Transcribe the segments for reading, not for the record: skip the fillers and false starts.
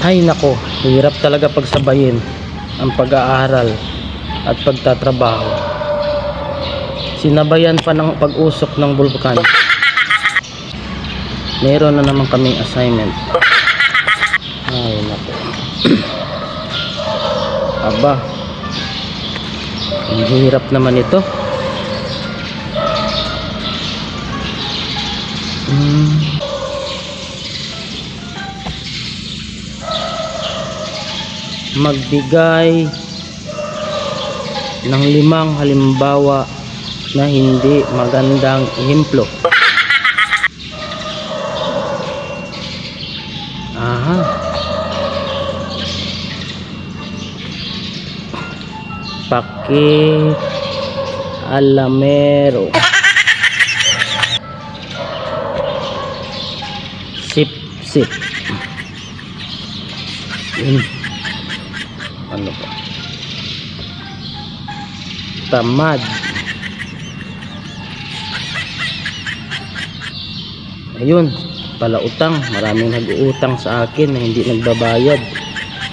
Ay nako, hirap talaga pagsabayin ang pag-aaral at pagtatrabaho. Sinabayan pa ng pag-usok ng bulkan. Meron na naman kaming assignment. Ay nako. Aba, ang hirap naman ito. Magbigay ng 5 halimbawa na hindi magandang ehemplo. Aha. Paki-alamero. Sip-sip. Ano pa? Tamad. Ayun, palautang. Maraming nag-uutang sa akin na hindi nagbabayad.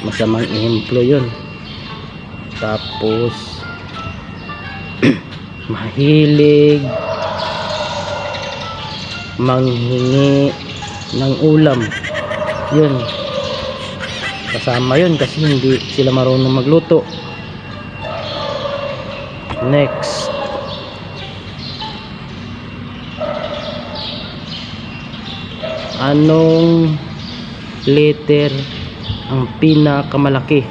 Masamang ehemplo yun. Tapos mahilig manghingi ng ulam. Yun, kasama yun kasi hindi sila marunong magluto. Next, anong letter ang pinakamalaki?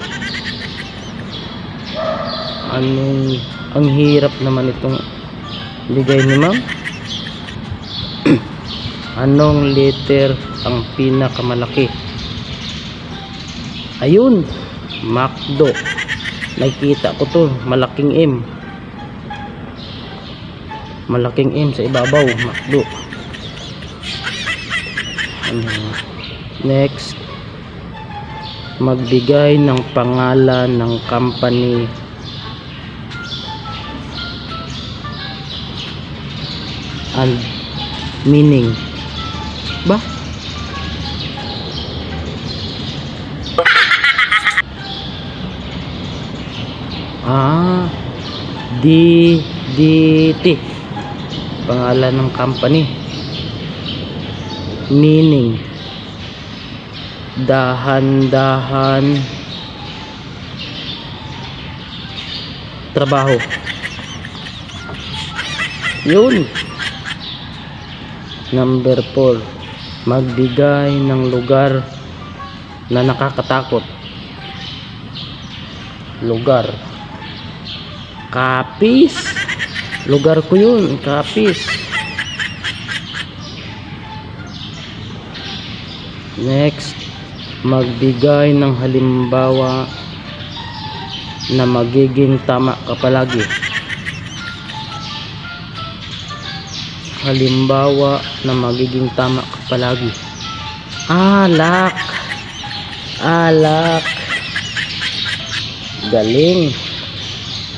Ang hirap naman itong bigay ni ma'am. Anong letter ang pinakamalaki? Ayun, McDo. Nakikita ko to, malaking M. Malaking M sa ibabaw, McDo. Next, magbigay ng pangalan ng company and meaning. Ba? DDT, pangalan ng company. Meaning, dahan-dahan trabaho. Yun. Number 4, magbigay ng lugar na nakakatakot. Lugar. Capiz. Lugar ko yun, Capiz. Next, magbigay ng halimbawa na magiging tama ka palagi. Halimbawa na magiging tama ka palagi. Alak. Alak. Galing.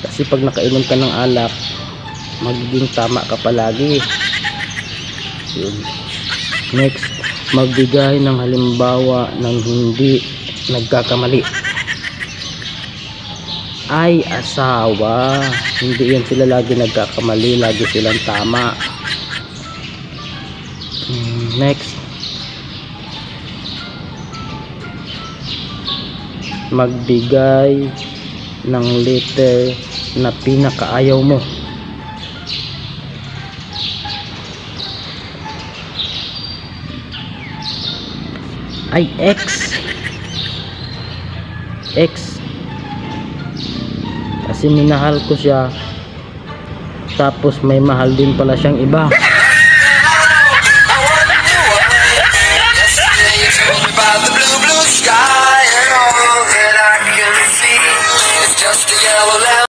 Kasi pag nakainom ka ng alak, magiging tama ka palagi. Yun. Next, magbigay ng halimbawa ng hindi nagkakamali. Ay, asawa. Hindi yan sila lagi nagkakamali, lagi silang tama. Next, magbigay ng letter na pinakaayaw mo. Ay, X. X. Kasi minahal ko siya, tapos may mahal din pala siyang iba.